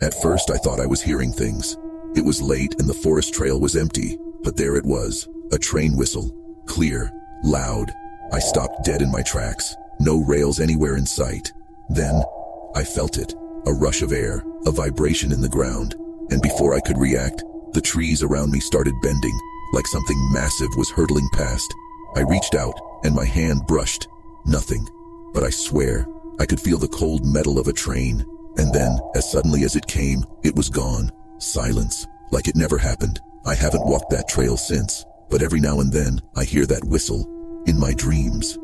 At first, I thought I was hearing things. It was late and the forest trail was empty, but there it was, a train whistle, clear, loud. I stopped dead in my tracks, no rails anywhere in sight. Then, I felt it, a rush of air, a vibration in the ground, and before I could react, the trees around me started bending, like something massive was hurtling past. I reached out, and my hand brushed. Nothing. But I swear, I could feel the cold metal of a train. And then, as suddenly as it came, it was gone. Silence, like it never happened. I haven't walked that trail since, but every now and then, I hear that whistle, in my dreams.